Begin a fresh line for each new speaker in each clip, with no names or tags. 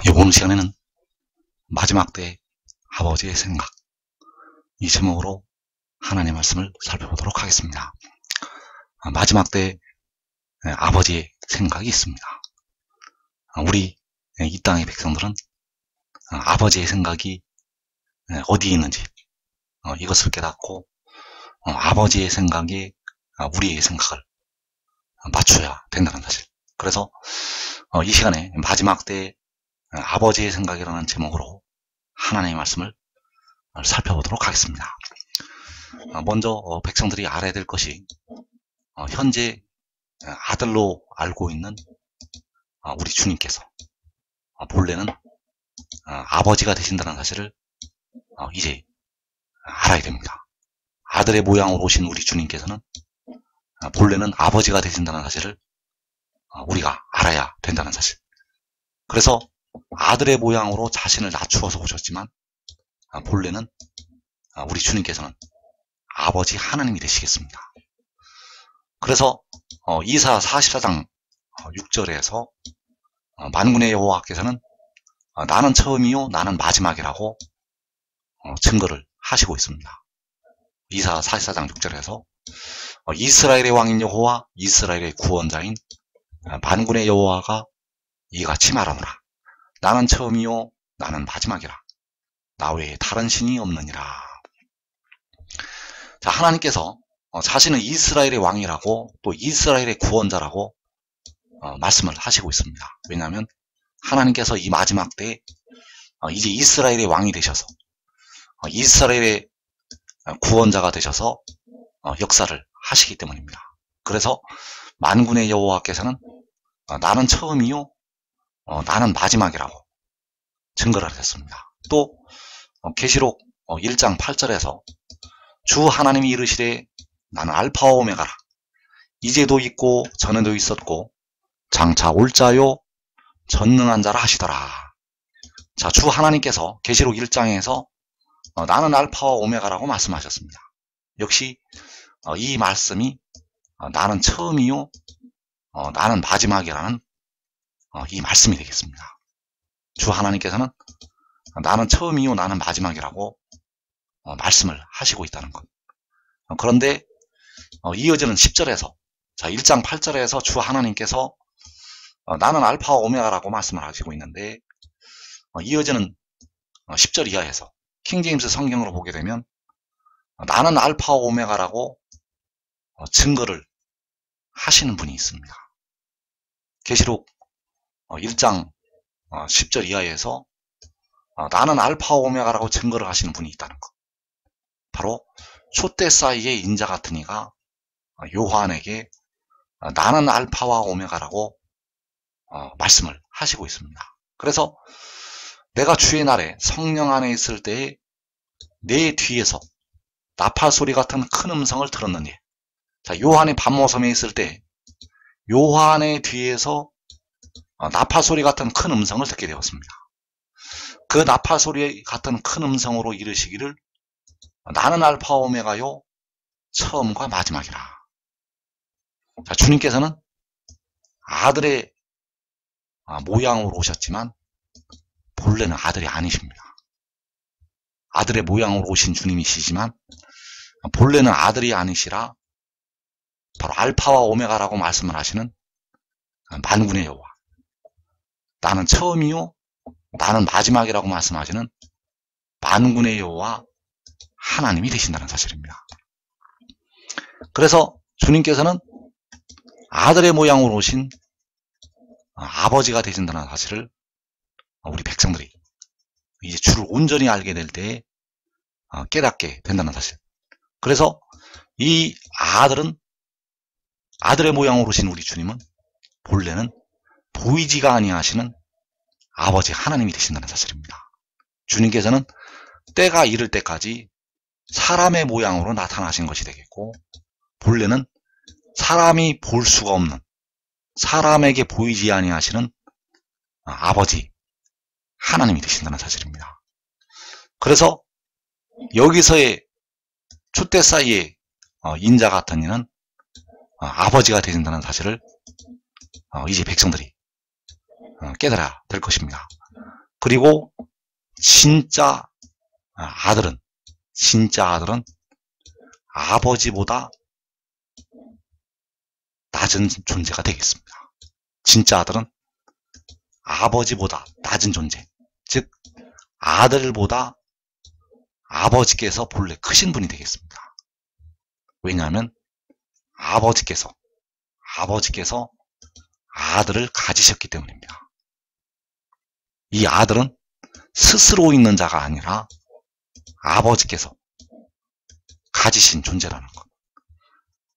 이번 시간에는 마지막 때 아버지의 생각, 이 제목으로 하나님의 말씀을 살펴보도록 하겠습니다. 마지막 때 아버지의 생각이 있습니다. 우리 이 땅의 백성들은 아버지의 생각이 어디에 있는지 이것을 깨닫고 아버지의 생각에 우리의 생각을 맞춰야 된다는 사실. 그래서 이 시간에 마지막 때 아버지의 생각이라는 제목으로 하나님의 말씀을 살펴보도록 하겠습니다. 먼저 백성들이 알아야 될 것이 현재 아들로 알고 있는 우리 주님께서 본래는 아버지가 되신다는 사실을 이제 알아야 됩니다. 아들의 모양으로 오신 우리 주님께서는 본래는 아버지가 되신다는 사실을 우리가 알아야 된다는 사실. 그래서 아들의 모양으로 자신을 낮추어서 오셨지만 본래는 우리 주님께서는 아버지 하나님이 되시겠습니다. 그래서 이사 44장 6절에서 만군의 여호와께서는 나는 처음이요 나는 마지막이라고 증거를 하시고 있습니다. 이사 44장 6절에서 이스라엘의 왕인 여호와 이스라엘의 구원자인 만군의 여호와가 이같이 말하노라. 나는 처음이요 나는 마지막이라. 나 외에 다른 신이 없느니라. 자, 하나님께서 자신은 이스라엘의 왕이라고 또 이스라엘의 구원자라고 말씀을 하시고 있습니다. 왜냐하면 하나님께서 이 마지막 때에 이제 이스라엘의 왕이 되셔서 이스라엘의 구원자가 되셔서 역사를 하시기 때문입니다. 그래서 만군의 여호와께서는 나는 처음이요 나는 마지막이라고 증거를 하셨습니다. 또 계시록 1장 8절에서 주 하나님이 이르시되 나는 알파와 오메가라. 이제도 있고 전에도 있었고 장차 올 자요 전능한 자라 하시더라. 자, 주 하나님께서 계시록 1장에서 나는 알파와 오메가라고 말씀하셨습니다. 역시 이 말씀이 나는 처음이요 나는 마지막이라는 이 말씀이 되겠습니다. 주 하나님께서는 나는 처음이요 나는 마지막이라고 말씀을 하시고 있다는 것. 그런데 이어지는 10절에서 자 1장 8절에서 주 하나님께서 나는 알파와 오메가라고 말씀을 하시고 있는데 이어지는 10절 이하에서 킹제임스 성경으로 보게 되면 나는 알파와 오메가라고 증거를 하시는 분이 있습니다. 계시록 1장 10절 이하에서 나는 알파와 오메가라고 증거를 하시는 분이 있다는 것. 바로 촛대 사이의 인자 같은 이가 요한에게 나는 알파와 오메가라고 말씀을 하시고 있습니다. 그래서 내가 주의 날에 성령 안에 있을 때에 내 뒤에서 나팔 소리 같은 큰 음성을 들었느니. 자, 요한이 반모섬에 있을 때 요한의 뒤에서 나팔 소리 같은 큰 음성을 듣게 되었습니다. 그 나팔 소리 같은 큰 음성으로 이르시기를 나는 알파와 오메가요 처음과 마지막이라. 자, 주님께서는 아들의 모양으로 오셨지만 본래는 아들이 아니십니다. 아들의 모양으로 오신 주님이시지만 본래는 아들이 아니시라 바로 알파와 오메가라고 말씀을 하시는 만군의 여호와, 나는 처음이요 나는 마지막이라고 말씀하시는 만군의 여호와 하나님이 되신다는 사실입니다. 그래서 주님께서는 아들의 모양으로 오신 아버지가 되신다는 사실을 우리 백성들이 이제 주를 온전히 알게 될 때에 깨닫게 된다는 사실. 그래서 이 아들은 아들의 모양으로 오신 우리 주님은 본래는 보이지가 아니하시는 아버지 하나님이 되신다는 사실입니다. 주님께서는 때가 이를 때까지 사람의 모양으로 나타나신 것이 되겠고 본래는 사람이 볼 수가 없는 사람에게 보이지 아니하시는 아버지 하나님이 되신다는 사실입니다. 그래서 여기서의 촛대 사이의 인자 같은 이는 아버지가 되신다는 사실을 이제 백성들이 깨달아야 될 것입니다. 그리고 진짜 아들은 아버지보다 낮은 존재가 되겠습니다. 진짜 아들은 아버지보다 낮은 존재, 즉 아들보다 아버지께서 본래 크신 분이 되겠습니다. 왜냐하면 아버지께서 아들을 가지셨기 때문입니다. 이 아들은 스스로 있는 자가 아니라 아버지께서 가지신 존재라는 것.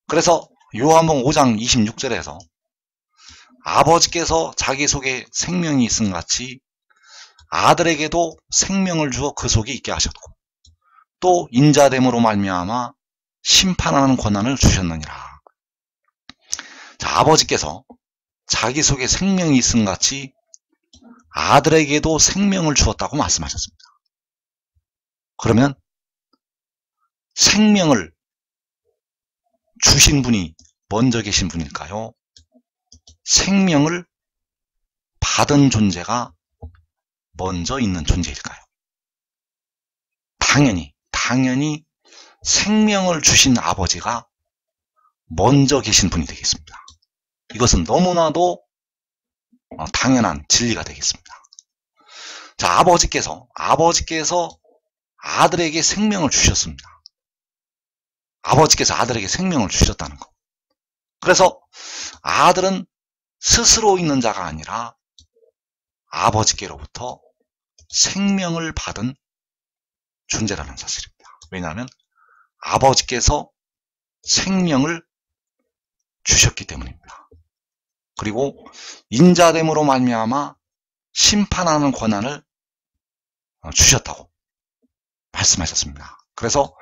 그래서 요한복음 5장 26절에서 아버지께서 자기 속에 생명이 있음 같이 아들에게도 생명을 주어 그 속에 있게 하셨고 또 인자됨으로 말미암아 심판하는 권한을 주셨느니라. 자, 아버지께서 자기 속에 생명이 있음 같이 아들에게도 생명을 주었다고 말씀하셨습니다. 그러면 생명을 주신 분이 먼저 계신 분일까요? 생명을 받은 존재가 먼저 있는 존재일까요? 당연히 생명을 주신 아버지가 먼저 계신 분이 되겠습니다. 이것은 너무나도 당연한 진리가 되겠습니다. 자, 아버지께서 아들에게 생명을 주셨습니다. 아버지께서 아들에게 생명을 주셨다는 것. 그래서 아들은 스스로 있는 자가 아니라 아버지께로부터 생명을 받은 존재라는 사실입니다. 왜냐하면 아버지께서 생명을 주셨기 때문입니다. 그리고 인자됨으로 말미암아 심판하는 권한을 주셨다고 말씀하셨습니다. 그래서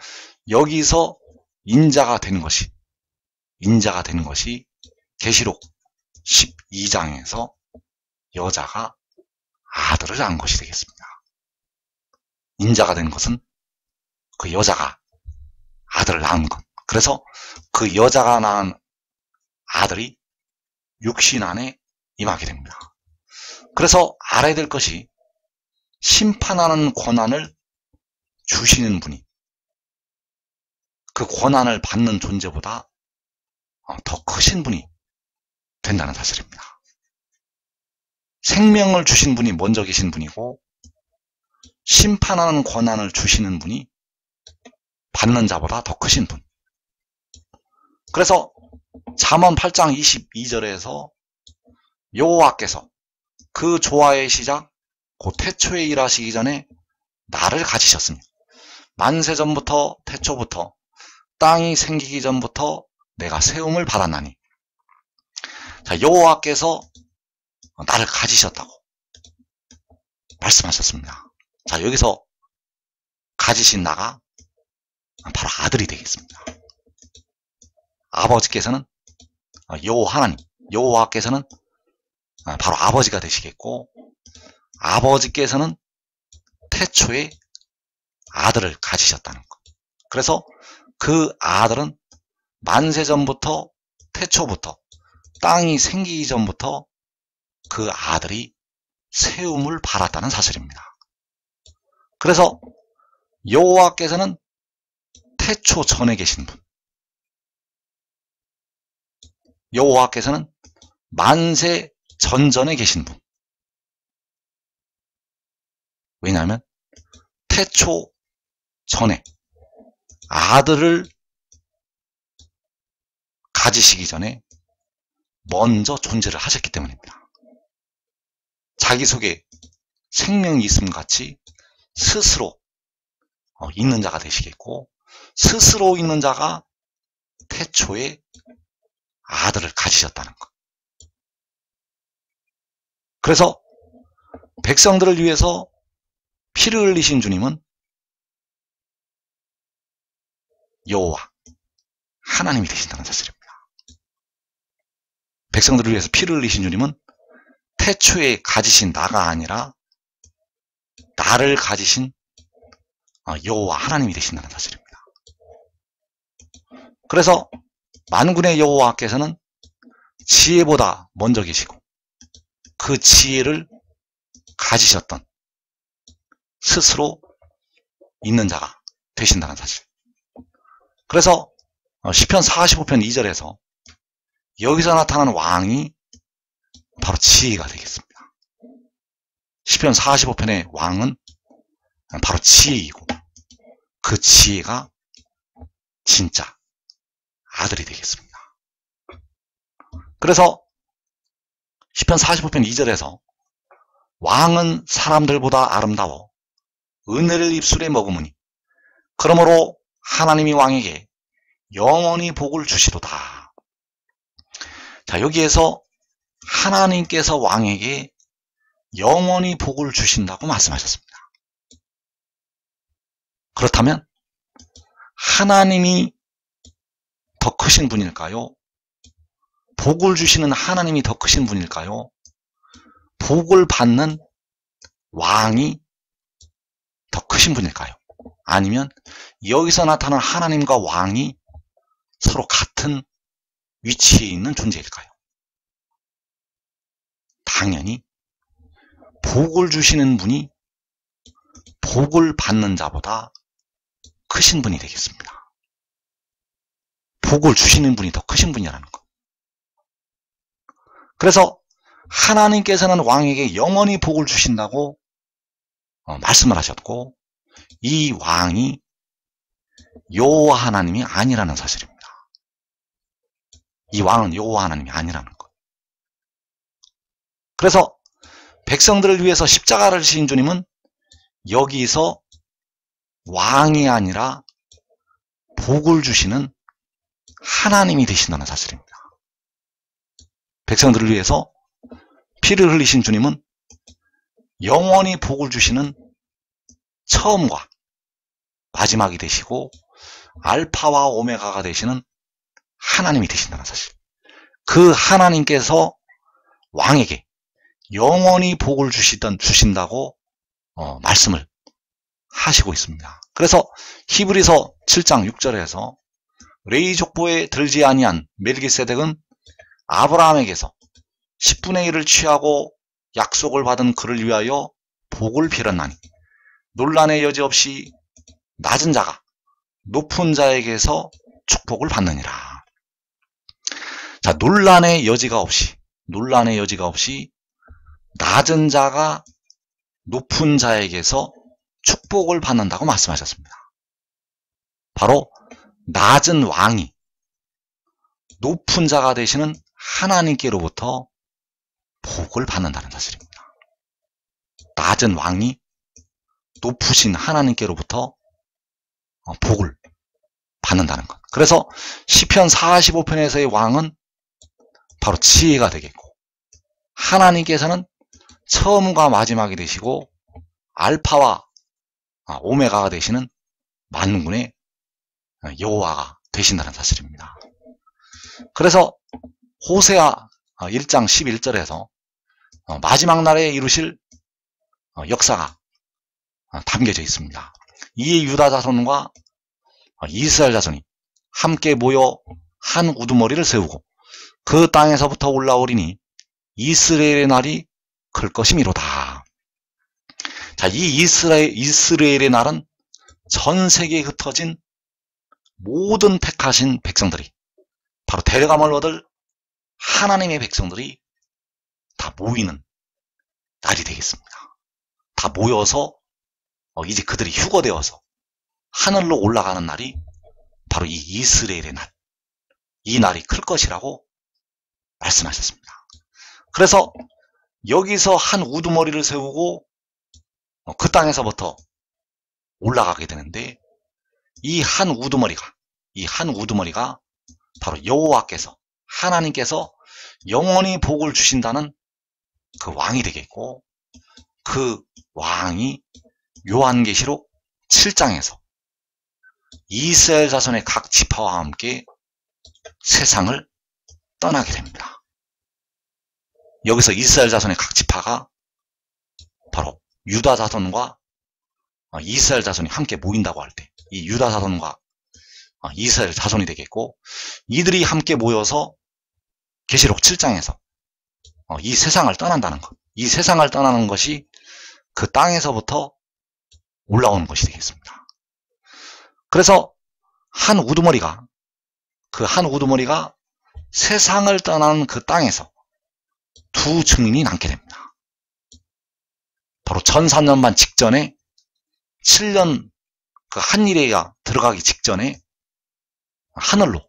여기서 인자가 되는 것이 계시록 12장에서 여자가 아들을 낳은 것이 되겠습니다. 인자가 된 것은 그 여자가 아들을 낳은 것. 그래서 그 여자가 낳은 아들이 육신 안에 임하게 됩니다. 그래서 알아야 될 것이 심판하는 권한을 주시는 분이 그 권한을 받는 존재보다 더 크신 분이 된다는 사실입니다. 생명을 주신 분이 먼저 계신 분이고 심판하는 권한을 주시는 분이 받는 자보다 더 크신 분. 그래서 잠언 8장 22절에서 여호와께서 그 조화의 시작 곧 태초에 일하시기 전에 나를 가지셨으며 만세전부터 태초부터 땅이 생기기 전부터 내가 세움을 받았나니. 자, 여호와께서 나를 가지셨다고 말씀하셨습니다. 자, 여기서 가지신 나가 바로 아들이 되겠습니다. 아버지께서는 여호와께서는 바로 아버지가 되시겠고 아버지께서는 태초에 아들을 가지셨다는 것. 그래서 그 아들은 만세전부터 태초부터 땅이 생기기 전부터 그 아들이 세움을 받았다는 사실입니다. 그래서 여호와께서는 태초 전에 계신 분, 여호와께서는 만세 전전에 계신 분. 왜냐하면 태초 전에 아들을 가지시기 전에 먼저 존재를 하셨기 때문입니다. 자기 속에 생명이 있음 같이 스스로 있는 자가 되시겠고 스스로 있는 자가 태초에 아들을 가지셨다는 것. 그래서 백성들을 위해서 피를 흘리신 주님은 여호와 하나님이 되신다는 사실입니다. 백성들을 위해서 피를 흘리신 주님은 태초에 가지신 나가 아니라 나를 가지신 여호와 하나님이 되신다는 사실입니다. 그래서 만군의 여호와께서는 지혜보다 먼저 계시고 그 지혜를 가지셨던 스스로 있는 자가 되신다는 사실. 그래서 시편 45편 2절에서 여기서 나타나는 왕이 바로 지혜가 되겠습니다. 시편 45편의 왕은 바로 지혜이고 그 지혜가 진짜 아들이 되겠습니다. 그래서 시편 45편 2절에서 왕은 사람들보다 아름다워 은혜를 입술에 머금으니 그러므로 하나님이 왕에게 영원히 복을 주시도다. 자, 여기에서 하나님께서 왕에게 영원히 복을 주신다고 말씀하셨습니다. 그렇다면 하나님이 더 크신 분일까요? 복을 주시는 하나님이 더 크신 분일까요? 복을 받는 왕이 더 크신 분일까요? 아니면 여기서 나타난 하나님과 왕이 서로 같은 위치에 있는 존재일까요? 당연히 복을 주시는 분이 복을 받는 자보다 크신 분이 되겠습니다. 복을 주시는 분이 더 크신 분이라는 것. 그래서 하나님께서는 왕에게 영원히 복을 주신다고 말씀을 하셨고 이 왕이 여호와 하나님이 아니라는 사실입니다. 이 왕은 여호와 하나님이 아니라는 것. 그래서 백성들을 위해서 십자가를 지신 주님은 여기서 왕이 아니라 복을 주시는 하나님이 되신다는 사실입니다. 백성들을 위해서 피를 흘리신 주님은 영원히 복을 주시는 처음과 마지막이 되시고 알파와 오메가가 되시는 하나님이 되신다는 사실. 그 하나님께서 왕에게 영원히 복을 주신다고 말씀을 하시고 있습니다. 그래서 히브리서 7장 6절에서 레위 족보에 들지 아니한 멜기세덱은 아브라함에게서 10분의 1을 취하고 약속을 받은 그를 위하여 복을 빌었나니 논란의 여지 없이 낮은 자가 높은 자에게서 축복을 받느니라. 자, 논란의 여지가 없이 낮은 자가 높은 자에게서 축복을 받는다고 말씀하셨습니다. 바로 낮은 왕이 높은 자가 되시는 하나님께로부터 복을 받는다는 사실입니다. 낮은 왕이 높으신 하나님께로부터 복을 받는다는 것. 그래서 시편 45편에서의 왕은 바로 지혜가 되겠고 하나님께서는 처음과 마지막이 되시고 알파와 오메가가 되시는 만군의 여호와가 되신다는 사실입니다. 그래서 호세아 1장 11절에서 마지막 날에 이루실 역사가 담겨져 있습니다. 이에 유다 자손과 이스라엘 자손이 함께 모여 한 우두머리를 세우고 그 땅에서부터 올라오리니 이스라엘의 날이 클 것이미로다. 자, 이 이스라엘의 날은 전 세계에 흩어진 모든 택하신 백성들이 바로 데려감을 얻을 하나님의 백성들이 다 모이는 날이 되겠습니다. 다 모여서 이제 그들이 휴거되어서 하늘로 올라가는 날이 바로 이 이스라엘의 날, 이 날이 클 것이라고 말씀하셨습니다. 그래서 여기서 한 우두머리를 세우고 그 땅에서부터 올라가게 되는데 이 한 우두머리가 바로 여호와께서 하나님께서 영원히 복을 주신다는 그 왕이 되겠고 그 왕이 요한계시록 7장에서 이스라엘 자손의 각 지파와 함께 세상을 떠나게 됩니다. 여기서 이스라엘 자손의 각 지파가 바로 유다 자손과 이스라엘 자손이 함께 모인다고 할 때 이 유다 자손과 이스라엘 자손이 되겠고 이들이 함께 모여서 계시록 7장에서 이 세상을 떠난다는 것. 이 세상을 떠나는 것이 그 땅에서부터 올라오는 것이 되겠습니다. 그래서 한 우두머리가 세상을 떠나는 그 땅에서 두 증인이 남게 됩니다. 바로 전산년만 직전에 7년 그 한일회가 들어가기 직전에 하늘로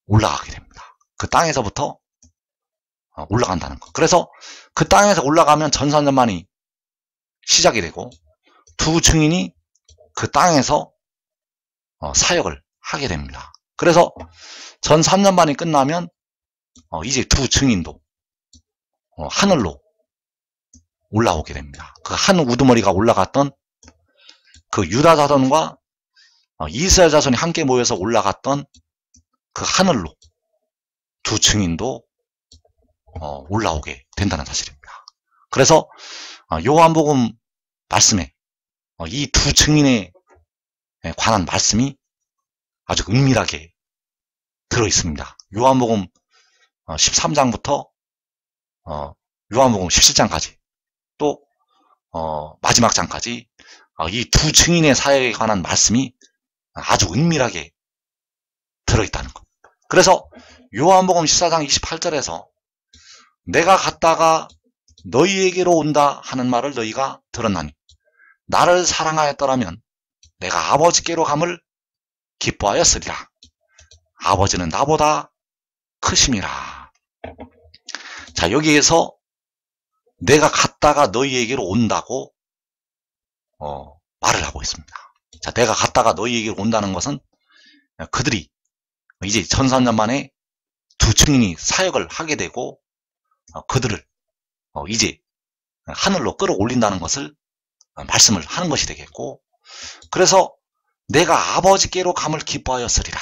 올라가게 됩니다. 그 땅에서부터 올라간다는 것. 그래서 그 땅에서 올라가면 전산년만이 시작이 되고 두 증인이 그 땅에서 사역을 하게 됩니다. 그래서 전 3년만이 끝나면 이제 두 증인도 하늘로 올라오게 됩니다. 그 한 우두머리가 올라갔던 그 유다 자손과 이스라엘 자손이 함께 모여서 올라갔던 그 하늘로 두 증인도 올라오게 된다는 사실입니다. 그래서 요한복음 말씀에 이 두 증인에 관한 말씀이 아주 은밀하게 들어있습니다. 요한복음 13장부터 요한복음 17장까지 또 마지막 장까지 이 두 증인의 사역에 관한 말씀이 아주 은밀하게 들어있다는 것. 그래서 요한복음 14장 28절에서 내가 갔다가 너희에게로 온다 하는 말을 너희가 들었나니 나를 사랑하였더라면 내가 아버지께로 감을 기뻐하였으리라. 아버지는 나보다 크심이라. 자, 여기에서 내가 갔다가 너희에게로 온다고 말을 하고 있습니다. 자, 내가 갔다가 너희에게로 온다는 것은 그들이 이제 전산년 만에 두 증인이 사역을 하게 되고 그들을 이제 하늘로 끌어올린다는 것을 말씀을 하는 것이 되겠고, 그래서 내가 아버지께로 감을 기뻐하였으리라.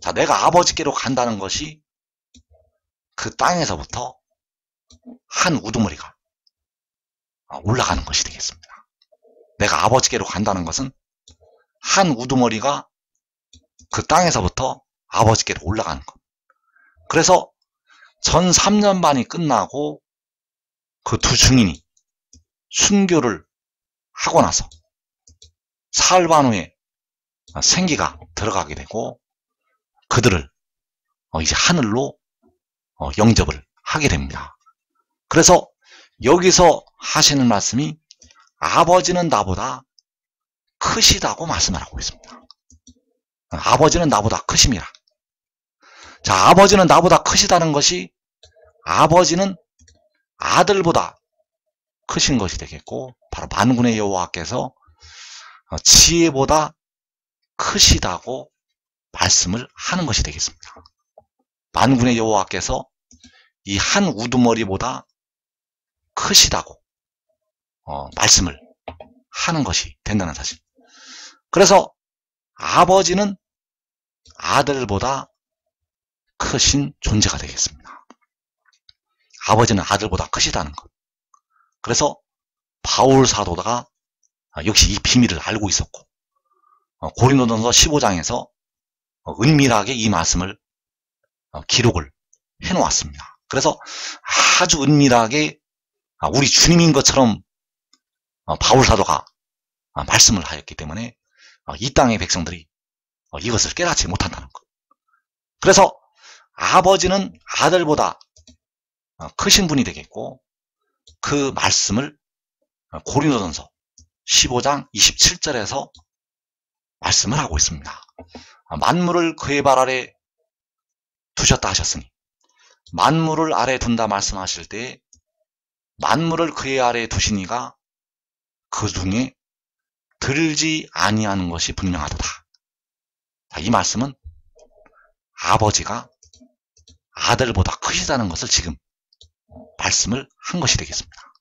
자, 내가 아버지께로 간다는 것이 그 땅에서부터 한 우두머리가 올라가는 것이 되겠습니다. 내가 아버지께로 간다는 것은 한 우두머리가 그 땅에서부터 아버지께로 올라가는 것. 그래서 전 3년 반이 끝나고 그 두 증인이 순교를 하고 나서 사흘 반 후에 생기가 들어가게 되고 그들을 이제 하늘로 영접을 하게 됩니다. 그래서 여기서 하시는 말씀이 아버지는 나보다 크시다고 말씀을 하고 있습니다. 아버지는 나보다 크심이라. 자, 아버지는 나보다 크시다는 것이 아버지는 아들보다 크신 것이 되겠고, 바로 만군의 여호와께서 지혜보다 크시다고 말씀을 하는 것이 되겠습니다. 만군의 여호와께서 이 한 우두머리보다 크시다고 말씀을 하는 것이 된다는 사실. 그래서 아버지는 아들보다 크신 존재가 되겠습니다. 아버지는 아들보다 크시다는 것. 그래서 바울 사도가 역시 이 비밀을 알고 있었고 고린도전서 15장에서 은밀하게 이 말씀을 기록을 해놓았습니다. 그래서 아주 은밀하게 우리 주님인 것처럼 바울 사도가 말씀을 하였기 때문에 이 땅의 백성들이 이것을 깨닫지 못한다는 것. 그래서 아버지는 아들보다 크신 분이 되겠고, 그 말씀을 고린도전서 15장 27절에서 말씀을 하고 있습니다. 만물을 그의 발 아래 두셨다 하셨으니, 만물을 아래 둔다 말씀하실 때 만물을 그의 아래 두시니가 그 중에 들지 아니하는 것이 분명하도다. 이 말씀은 아버지가 아들보다 크시다는 것을 지금 말씀을 한 것이 되겠습니다.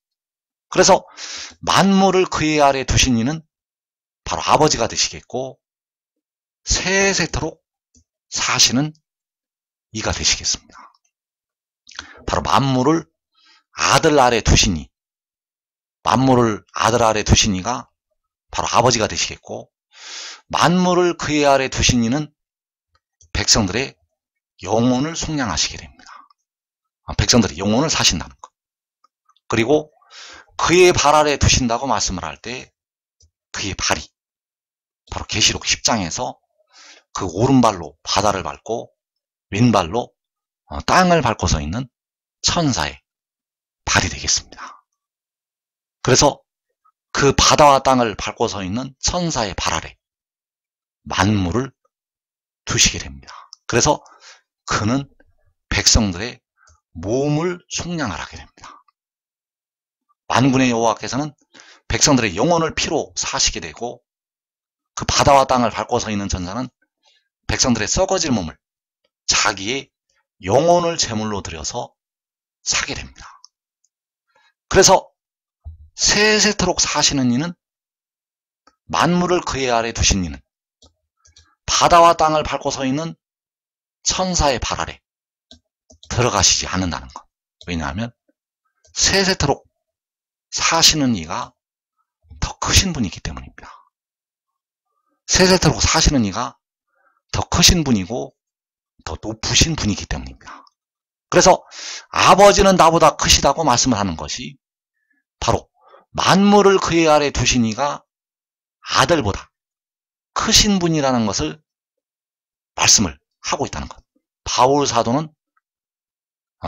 그래서 만물을 그의 아래 두신 이는 바로 아버지가 되시겠고, 세세토록 사시는 이가 되시겠습니다. 바로 만물을 아들 아래 두시니, 만물을 아들 아래 두시니가 바로 아버지가 되시겠고, 만물을 그의 아래 두시니는 백성들의 영혼을 속량하시게 됩니다. 백성들의 영혼을 사신다는 것. 그리고 그의 발 아래 두신다고 말씀을 할 때 그의 발이 바로 계시록 10장에서 그 오른발로 바다를 밟고 왼발로 땅을 밟고 서 있는 천사의 발이 되겠습니다. 그래서 그 바다와 땅을 밟고 서 있는 천사의 발 아래 만물을 두시게 됩니다. 그래서 그는 백성들의 몸을 속량을 하게 됩니다. 만군의 여호와께서는 백성들의 영혼을 피로 사시게 되고 그 바다와 땅을 밟고 서 있는 천사는 백성들의 썩어질 몸을 자기의 영혼을 제물로 드려서 사게 됩니다. 그래서 세세토록 사시는 이는 만물을 그의 아래 두신 이는 바다와 땅을 밟고 서 있는 천사의 발 아래 들어가시지 않는다는 것. 왜냐하면 세세토록 사시는 이가 더 크신 분이기 때문입니다. 세세토록 사시는 이가 더 크신 분이고 더 높으신 분이기 때문입니다. 그래서 아버지는 나보다 크시다고 말씀을 하는 것이 바로 만물을 그의 아래 두신 이가 아들보다 크신 분이라는 것을 말씀을 하고 있다는 것. 바울 사도는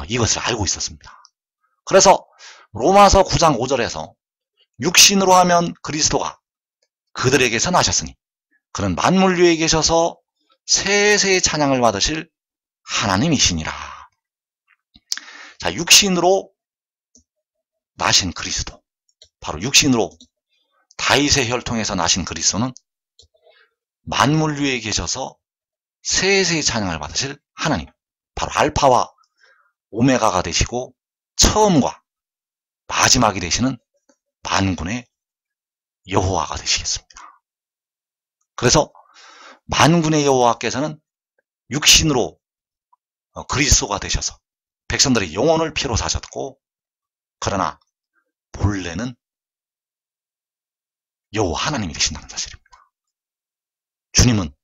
이것을 알고 있었습니다. 그래서 로마서 9장 5절에서 육신으로 하면 그리스도가 그들에게서 나셨으니 그는 만물 위에 계셔서 세세의 찬양을 받으실 하나님이시니라. 자, 육신으로 나신 그리스도, 바로 육신으로 다윗의 혈통에서 나신 그리스도는 만물 위에 계셔서 세세의 찬양을 받으실 하나님, 바로 알파와 오메가가 되시고 처음과 마지막이 되시는 만군의 여호와가 되시겠습니다. 그래서 만군의 여호와께서는 육신으로 그리스도가 되셔서 백성들의 영혼을 피로 사셨고, 그러나 본래는 여호와 하나님이 되신다는 사실입니다. 주님은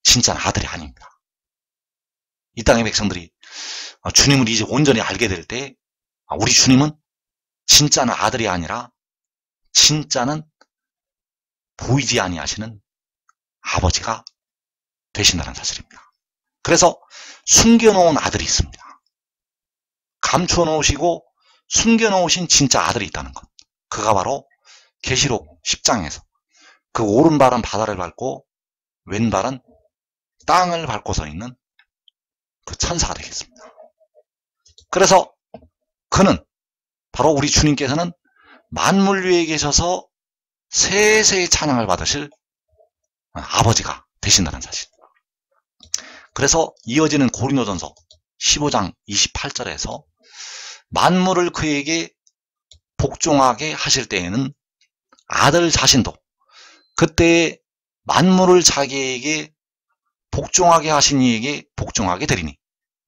진짜 아들이 아닙니다. 이 땅의 백성들이 주님을 이제 온전히 알게 될 때 우리 주님은 진짜는 아들이 아니라 진짜는 보이지 아니하시는 아버지가 되신다는 사실입니다. 그래서 숨겨놓은 아들이 있습니다. 감춰놓으시고 숨겨놓으신 진짜 아들이 있다는 것. 그가 바로 계시록 10장에서 그 오른발은 바다를 밟고 왼발은 땅을 밟고 서 있는 그 천사가 되겠습니다. 그래서 그는 바로 우리 주님께서는 만물 위에 계셔서 세세의 찬양을 받으실 아버지가 되신다는 사실. 그래서 이어지는 고린도전서 15장 28절에서 만물을 그에게 복종하게 하실 때에는 아들 자신도 그때에 만물을 자기에게 복종하게 하신 이에게 복종하게 되리니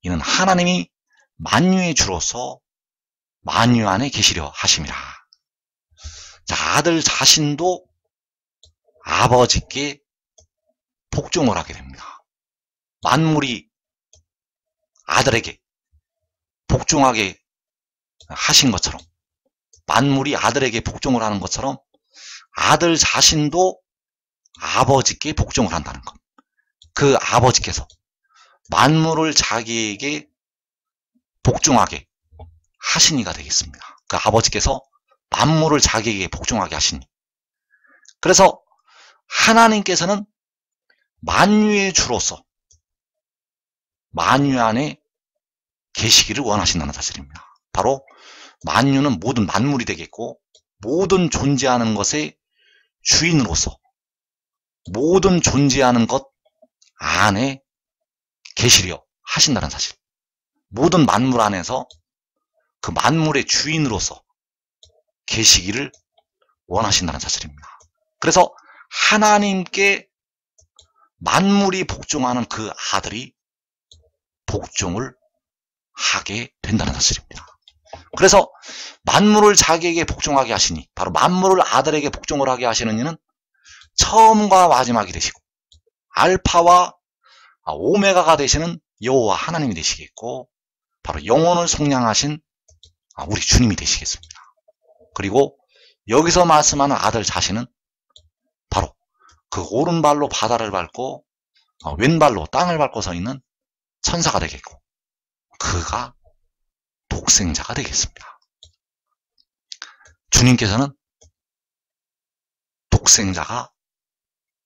이는 하나님이 만유의 주로서 만유 안에 계시려 하심이라. 자, 아들 자신도 아버지께 복종을 하게 됩니다. 만물이 아들에게 복종하게 하신 것처럼, 만물이 아들에게 복종을 하는 것처럼 아들 자신도 아버지께 복종을 한다는 것. 그 아버지께서 만물을 자기에게 복종하게 하신 이가 되겠습니다. 그 아버지께서 만물을 자기에게 복종하게 하시니. 그래서 하나님께서는 만유의 주로서 만유 안에 계시기를 원하신다는 사실입니다. 바로 만유는 모든 만물이 되겠고 모든 존재하는 것의 주인으로서 모든 존재하는 것 안에 계시려 하신다는 사실. 모든 만물 안에서 그 만물의 주인으로서 계시기를 원하신다는 사실입니다. 그래서 하나님께 만물이 복종하는 그 아들이 복종을 하게 된다는 사실입니다. 그래서 만물을 자기에게 복종하게 하시니, 바로 만물을 아들에게 복종을 하게 하시는 이는 처음과 마지막이 되시고 알파와 오메가가 되시는 여호와 하나님이 되시겠고, 바로 영혼을 속량하신 우리 주님이 되시겠습니다. 그리고 여기서 말씀하는 아들 자신은 바로 그 오른발로 바다를 밟고 왼발로 땅을 밟고 서 있는 천사가 되겠고, 그가 독생자가 되겠습니다. 주님께서는 독생자가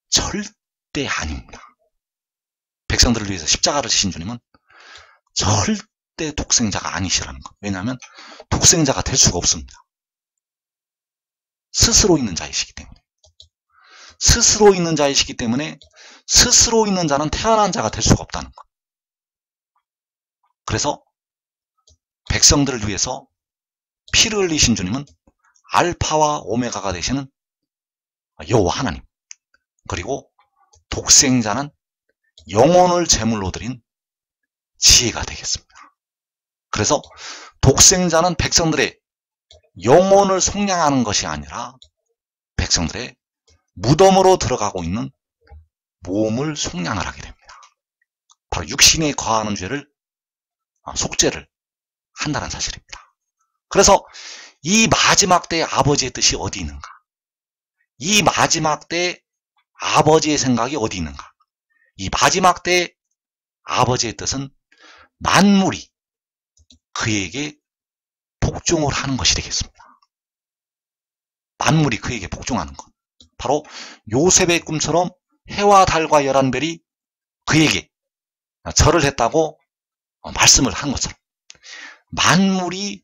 절대 아닙니다. 백성들을 위해서 십자가를 지신 주님은 절대 독생자가 아니시라는 것. 왜냐하면 독생자가 될 수가 없습니다. 스스로 있는 자이시기 때문에. 스스로 있는 자이시기 때문에 스스로 있는 자는 태어난 자가 될 수가 없다는 것. 그래서 백성들을 위해서 피를 흘리신 주님은 알파와 오메가가 되시는 여호와 하나님, 그리고 독생자는 영혼을 제물로 드린 지혜가 되겠습니다. 그래서 독생자는 백성들의 영혼을 속량하는 것이 아니라 백성들의 무덤으로 들어가고 있는 몸을 속량을 하게 됩니다. 바로 육신에 거하는 죄를, 속죄를 한다는 사실입니다. 그래서 이 마지막 때의 아버지의 뜻이 어디 있는가? 이 마지막 때의 아버지의 생각이 어디 있는가? 이 마지막 때의 아버지의 뜻은 만물이 그에게 복종을 하는 것이 되겠습니다. 만물이 그에게 복종하는 것. 바로 요셉의 꿈처럼 해와 달과 11별이 그에게 절을 했다고 말씀을 한 것처럼 만물이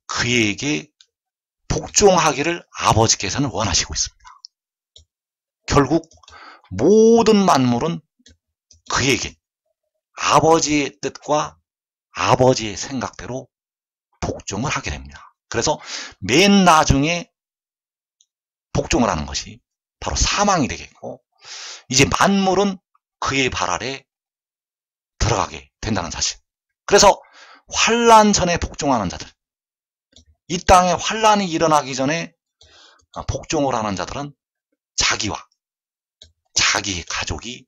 그에게 복종하기를 아버지께서는 원하시고 있습니다. 결국 모든 만물은 그에게 아버지의 뜻과 아버지의 생각대로 복종을 하게 됩니다. 그래서 맨 나중에 복종을 하는 것이 바로 사망이 되겠고, 이제 만물은 그의 발 아래 들어가게 된다는 사실. 그래서 환난 전에 복종하는 자들, 이 땅에 환난이 일어나기 전에 복종을 하는 자들은 자기와 자기의 가족이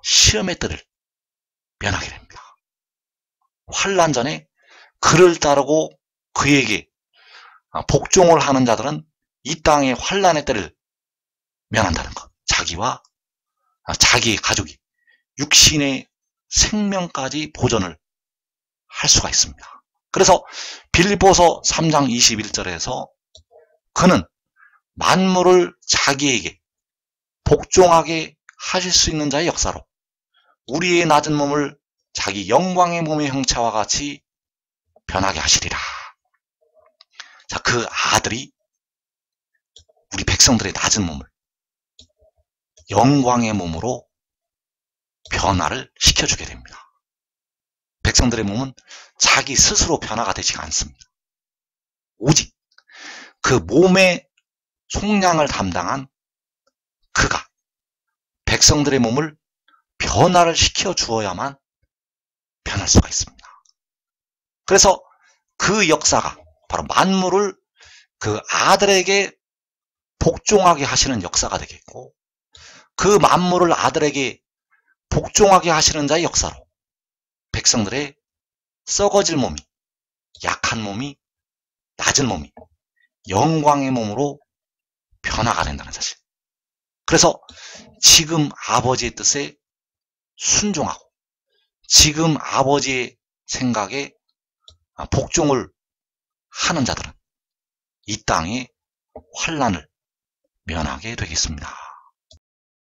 시험의 뜰을 면하게 됩니다. 환난 전에 그를 따르고 그에게 복종을 하는 자들은 이 땅의 환난의 때를 면한다는 것. 자기와 자기의 가족이 육신의 생명까지 보존을 할 수가 있습니다. 그래서 빌립보서 3장 21절에서 그는 만물을 자기에게 복종하게 하실 수 있는 자의 역사로 우리의 낮은 몸을 자기 영광의 몸의 형체와 같이 변하게 하시리라. 자, 그 아들이 우리 백성들의 낮은 몸을 영광의 몸으로 변화를 시켜주게 됩니다. 백성들의 몸은 자기 스스로 변화가 되지가 않습니다. 오직 그 몸의 속량을 담당한 그가 백성들의 몸을 변화를 시켜주어야만 변할 수가 있습니다. 그래서 그 역사가 바로 만물을 그 아들에게 복종하게 하시는 역사가 되겠고, 그 만물을 아들에게 복종하게 하시는 자의 역사로 백성들의 썩어질 몸이, 약한 몸이, 낮은 몸이 영광의 몸으로 변화가 된다는 사실. 그래서 지금 아버지의 뜻에 순종하고 지금 아버지의 생각에 복종을 하는 자들은 이 땅의 환난을 면하게 되겠습니다.